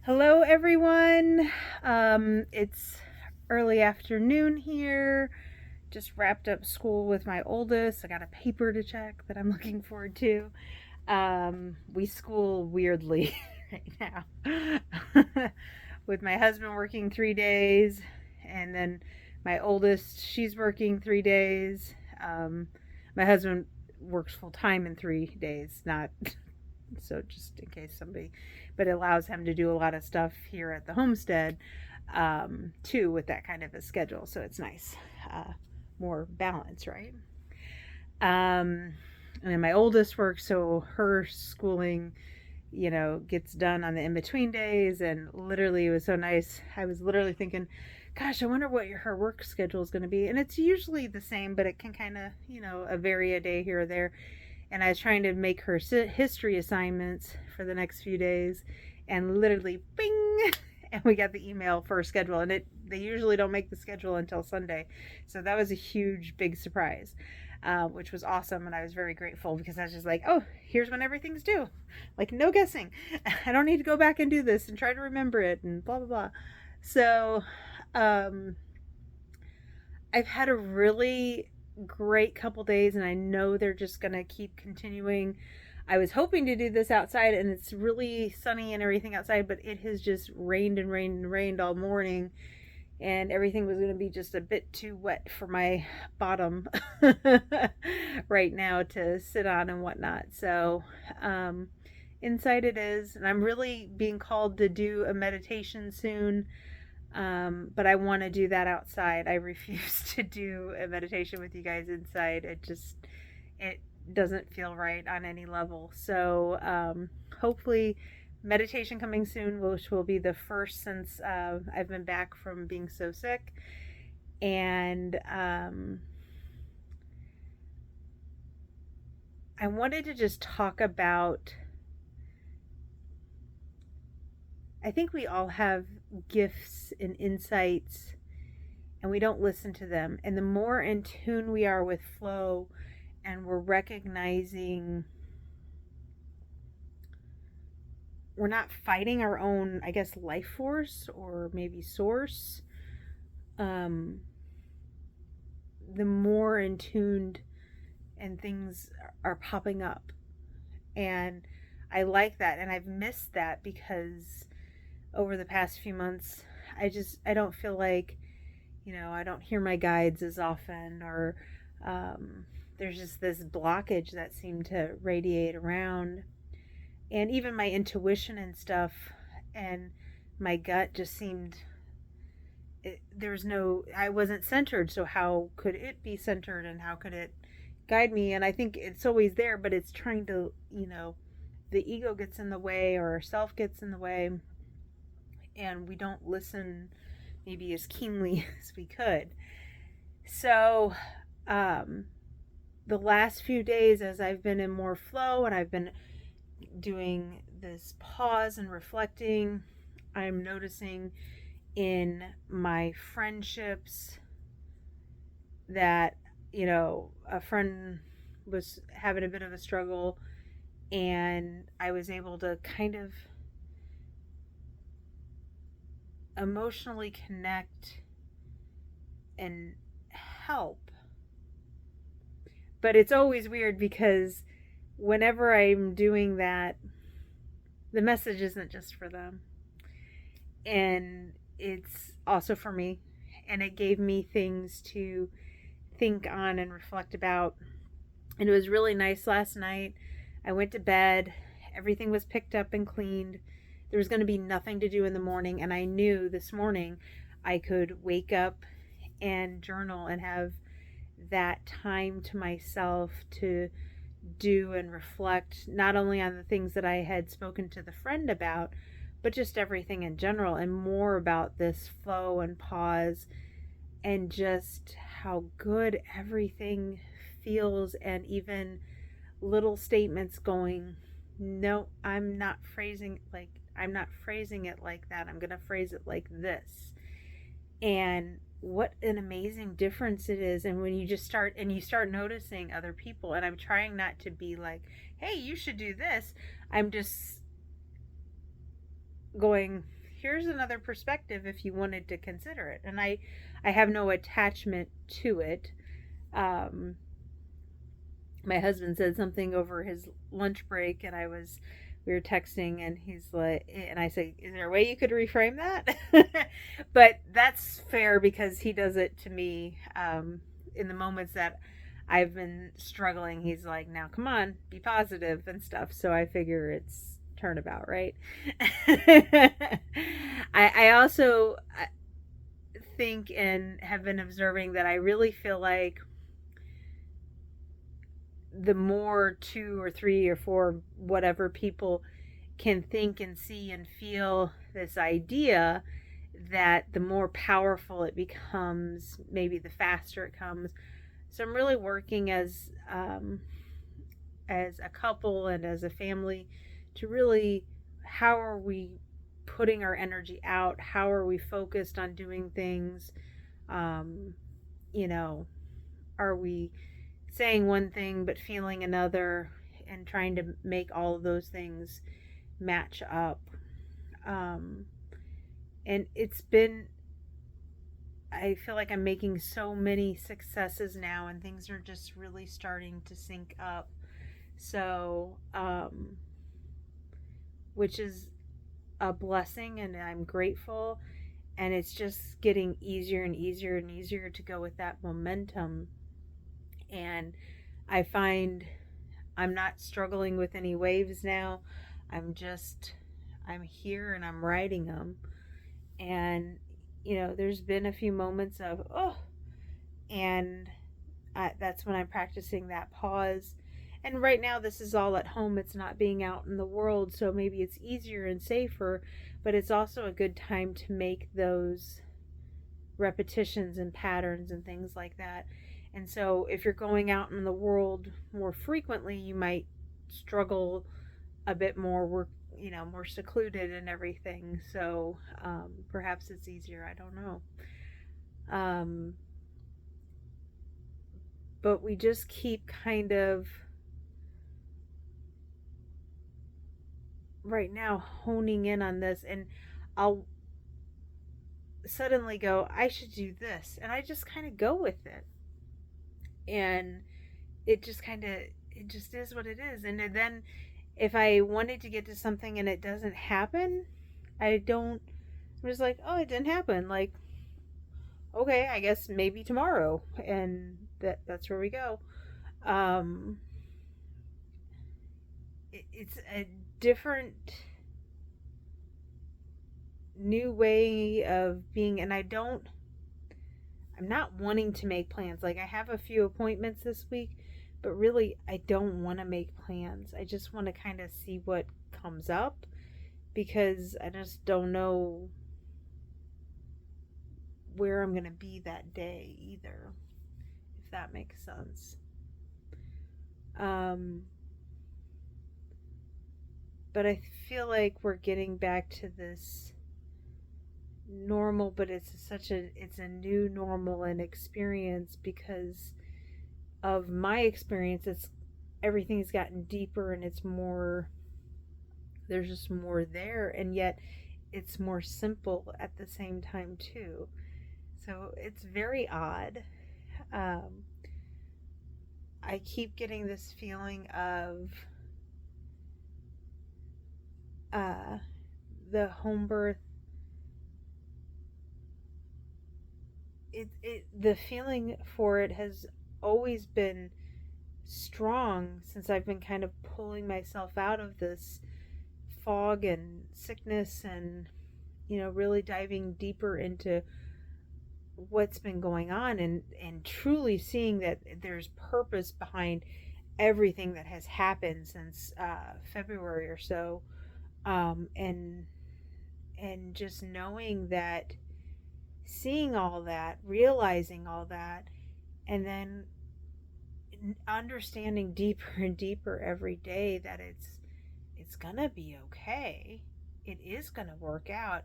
Hello, everyone. It's early afternoon here. Just wrapped up school with my oldest. I got a paper to check that I'm looking forward to. We school weirdly right now, with my husband working 3 days, and then my oldest, she's working 3 days. My husband works full time in 3 days, not so just in case somebody, but it allows him to do a lot of stuff here at the homestead, too, with that kind of a schedule. So it's nice, more balance, right? And then my oldest works, so her schooling, gets done on the in between days. And literally, it was so nice. I was literally thinking, gosh, I wonder what her work schedule is going to be. And it's usually the same, but it can kind of, vary a day here or there. And I was trying to make her history assignments for the next few days, and literally, bing, and we got the email for a schedule. And they usually don't make the schedule until Sunday, so that was a huge, big surprise, which was awesome. And I was very grateful because I was just like, oh, here's when everything's due, like no guessing. I don't need to go back and do this and try to remember it and blah blah blah. So, I've had a really great couple days, and I know they're just gonna keep continuing. I was hoping to do this outside, and it's really sunny and everything outside, but it has just rained and rained and rained all morning, and everything was going to be just a bit too wet for my bottom right now to sit on and whatnot. So, inside it is, and I'm really being called to do a meditation soon. But I want to do that outside. I refuse to do a meditation with you guys inside. It doesn't feel right on any level. So, hopefully meditation coming soon, which will be the first since, I've been back from being so sick. And, I wanted to just talk about, I think we all have gifts and insights, and we don't listen to them. And the more in tune we are with flow, and we're recognizing we're not fighting our own, I guess, life force or maybe source, the more in tuned and things are popping up. And I like that. And I've missed that because over the past few months, I don't feel like, I don't hear my guides as often, or there's just this blockage that seemed to radiate around. And even my intuition and stuff, and my gut just seemed, I wasn't centered, so how could it be centered, and how could it guide me? And I think it's always there, but it's trying to, the ego gets in the way, or our self gets in the way, and we don't listen maybe as keenly as we could. So, the last few days, as I've been in more flow and I've been doing this pause and reflecting, I'm noticing in my friendships that, a friend was having a bit of a struggle, and I was able to kind of emotionally connect and help. But it's always weird because whenever I'm doing that, the message isn't just for them, and it's also for me. And it gave me things to think on and reflect about. And it was really nice last night. I went to bed, everything was picked up and cleaned. There was going to be nothing to do in the morning, and I knew this morning I could wake up and journal and have that time to myself to do and reflect, not only on the things that I had spoken to the friend about, but just everything in general, and more about this flow and pause, and just how good everything feels. And even little statements going, no, I'm not phrasing it like that. I'm going to phrase it like this. And what an amazing difference it is. And when you just start noticing other people, and I'm trying not to be like, hey, you should do this. I'm just going, here's another perspective if you wanted to consider it. And I have no attachment to it. Um, my husband said something over his lunch break, and we were texting, and he's like, and I say, is there a way you could reframe that? But that's fair because he does it to me, in the moments that I've been struggling. He's like, now come on, be positive and stuff. So I figure it's turnabout, right? I also think and have been observing that I really feel like the more two or three or four whatever people can think and see and feel this idea, that the more powerful it becomes, maybe the faster it comes. So I'm really working as a couple and as a family to really, how are we putting our energy out? How are we focused on doing things? Um, you know, are we saying one thing but feeling another, and trying to make all of those things match up? Um, and it's been, I feel like I'm making so many successes now, and things are just really starting to sync up. So, which is a blessing, and I'm grateful. And it's just getting easier and easier and easier to go with that momentum. And I find I'm not struggling with any waves now. I'm just, I'm here and I'm riding them. And, there's been a few moments of, oh, and that's when I'm practicing that pause. And right now, this is all at home. It's not being out in the world. So maybe it's easier and safer, but it's also a good time to make those repetitions and patterns and things like that. And so if you're going out in the world more frequently, you might struggle a bit more. We're, more secluded and everything. So perhaps it's easier. I don't know. Um, but we just keep kind of right now honing in on this, and I'll suddenly go, I should do this, and I just kind of go with it. And it just kind of, it just is what it is. And then if I wanted to get to something and it doesn't happen, I don't, I'm just like, oh, it didn't happen. Like, okay, I guess maybe tomorrow. And that's where we go. Um, it's a different new way of being. And I'm not wanting to make plans. Like, I have a few appointments this week, but really I don't want to make plans. I just want to kind of see what comes up, because I just don't know where I'm going to be that day either, if that makes sense. Um, but I feel like we're getting back to this normal, but it's a new normal and experience, because of my experience. It's, everything's gotten deeper, and it's more, there's just more there, and yet it's more simple at the same time too. So it's very odd. um, I keep getting this feeling of uh, the home birth. The feeling for it has always been strong, since I've been kind of pulling myself out of this fog and sickness, and really diving deeper into what's been going on, and truly seeing that there's purpose behind everything that has happened since February or so. And just knowing that, seeing all that, realizing all that, and then understanding deeper and deeper every day that it's gonna be okay. It is gonna work out.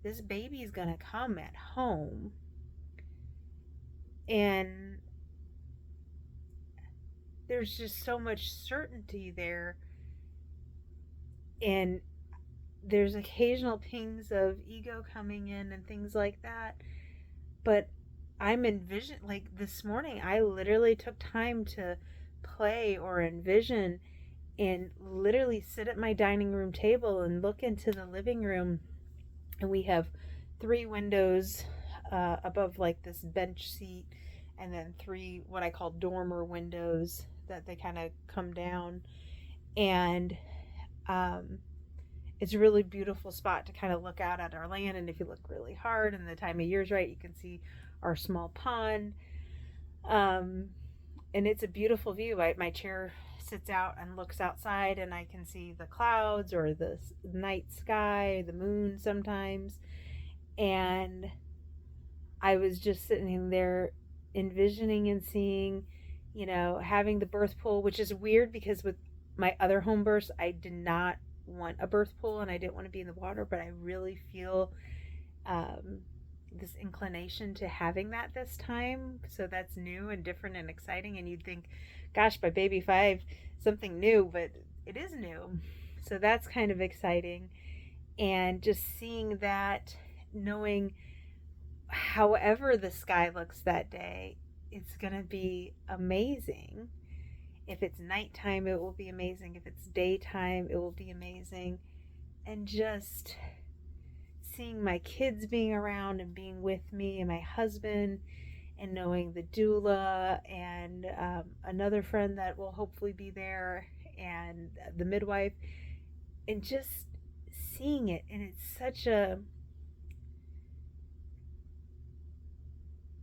This baby is gonna come at home. And there's just so much certainty there. And there's occasional pings of ego coming in and things like that. But I'm envision like this morning I literally took time to play or envision and literally sit at my dining room table and look into the living room, and we have three windows above like this bench seat, and then three what I call dormer windows that they kind of come down, and um, it's a really beautiful spot to kind of look out at our land. And if you look really hard and the time of year's right, you can see our small pond. Um, and it's a beautiful view. My chair sits out and looks outside, and I can see the clouds or the night sky, the moon sometimes. And I was just sitting there envisioning and seeing, having the birth pool, which is weird because with my other home births, I did not want a birth pool and I didn't want to be in the water, but I really feel um, this inclination to having that this time. So that's new and different and exciting. And you'd think, gosh, by baby five, something new, but it is new. So that's kind of exciting. And just seeing that, knowing however the sky looks that day, it's going to be amazing. If it's nighttime, it will be amazing. If it's daytime, it will be amazing. And just seeing my kids being around and being with me and my husband, and knowing the doula and another friend that will hopefully be there, and the midwife, and just seeing it. And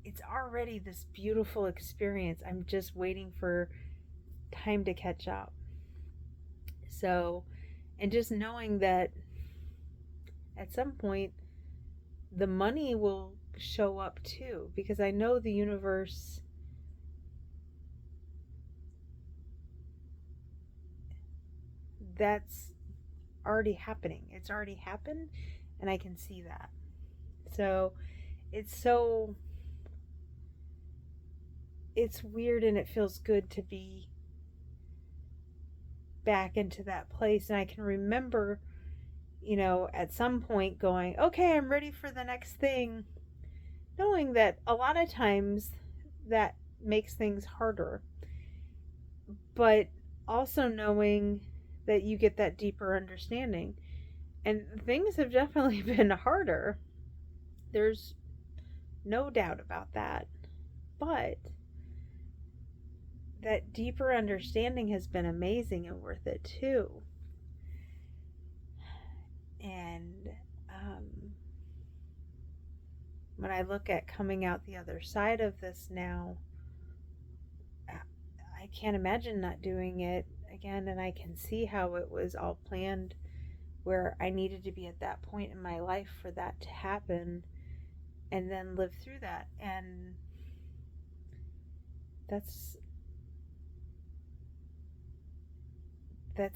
it's already this beautiful experience. I'm just waiting for time to catch up. So, and just knowing that at some point the money will show up too, because I know the universe, that's already happening. It's already happened, and I can see that. So it's weird, and it feels good to be back into that place. And I can remember, at some point going, okay, I'm ready for the next thing, knowing that a lot of times that makes things harder, but also knowing that you get that deeper understanding. And things have definitely been harder. There's no doubt about that. But that deeper understanding has been amazing and worth it too. And when I look at coming out the other side of this now, I can't imagine not doing it again. And I can see how it was all planned, where I needed to be at that point in my life for that to happen, and then live through that. And that's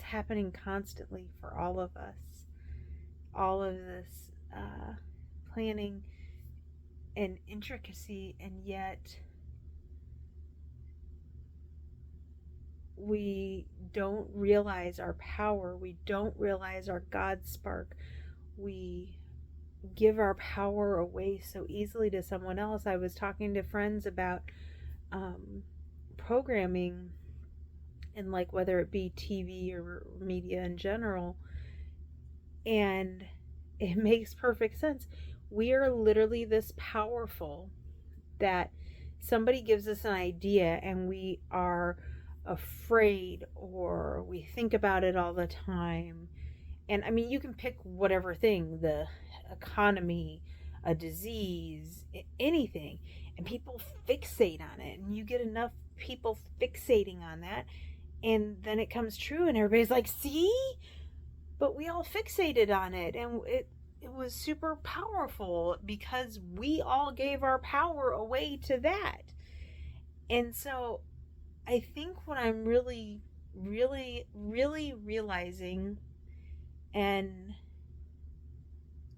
happening constantly for all of us. All of this planning and intricacy, and yet we don't realize our power. We don't realize our God spark. We give our power away so easily to someone else. I was talking to friends about programming, and like whether it be TV or media in general, and it makes perfect sense. We are literally this powerful that somebody gives us an idea and we are afraid, or we think about it all the time. And I mean, you can pick whatever thing, the economy, a disease, anything, and people fixate on it. And you get enough people fixating on that, and then it comes true, and everybody's like, see? But we all fixated on it, and it was super powerful because we all gave our power away to that. And so I think what I'm really, really, really realizing and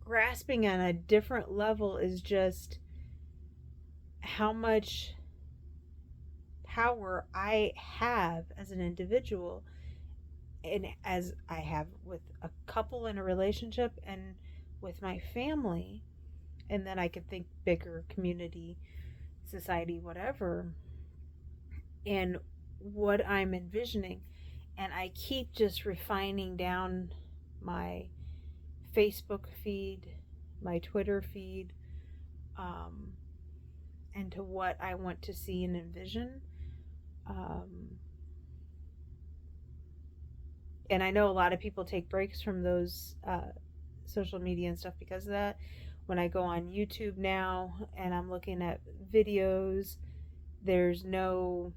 grasping on a different level is just how much power I have as an individual. and as I have with a couple in a relationship and with my family, and then I could think bigger community, society, whatever, and what I'm envisioning. And I keep just refining down my Facebook feed, my Twitter feed, um, and to what I want to see and envision. Um, and I know a lot of people take breaks from those social media and stuff because of that. When I go on YouTube now and I'm looking at videos, there's no,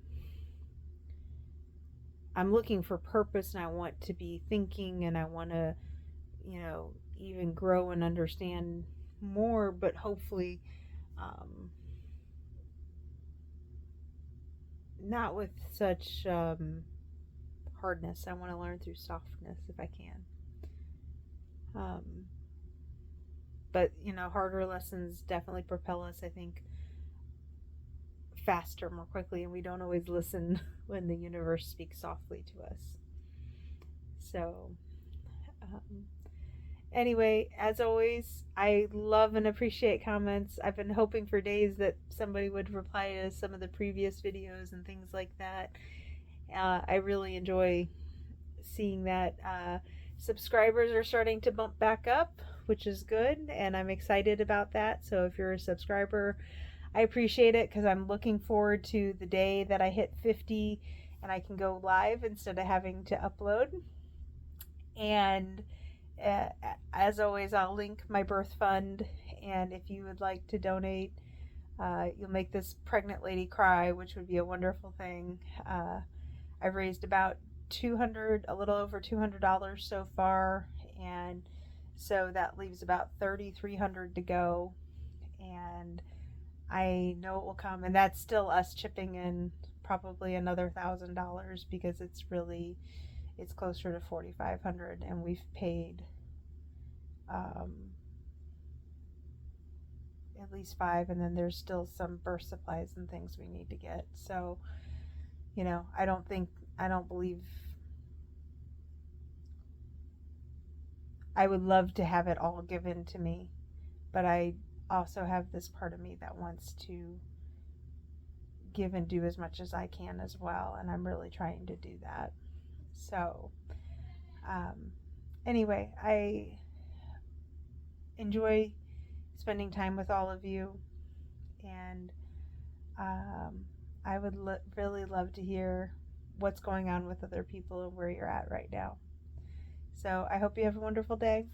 I'm looking for purpose, and I want to be thinking, and I want to, even grow and understand more, but hopefully um, not with such hardness. I want to learn through softness if I can. Um, but, harder lessons definitely propel us, I think, faster, more quickly, and we don't always listen when the universe speaks softly to us. So, um, anyway, as always, I love and appreciate comments. I've been hoping for days that somebody would reply to some of the previous videos and things like that. I really enjoy seeing that. Subscribers are starting to bump back up, which is good, and I'm excited about that. So if you're a subscriber, I appreciate it, because I'm looking forward to the day that I hit 50 and I can go live instead of having to upload. And uh, as always, I'll link my birth fund, and if you would like to donate, you'll make this pregnant lady cry, which would be a wonderful thing. I've raised about a little over $200 so far, and so that leaves about $3,300 to go, and I know it will come, and that's still us chipping in probably another $1,000, because it's closer to $4,500, and we've paid um, at least five, and then there's still some birth supplies and things we need to get. So, I don't believe, I would love to have it all given to me, but I also have this part of me that wants to give and do as much as I can as well, and I'm really trying to do that. So, anyway, I enjoy spending time with all of you, and I would really love to hear what's going on with other people and where you're at right now. So I hope you have a wonderful day.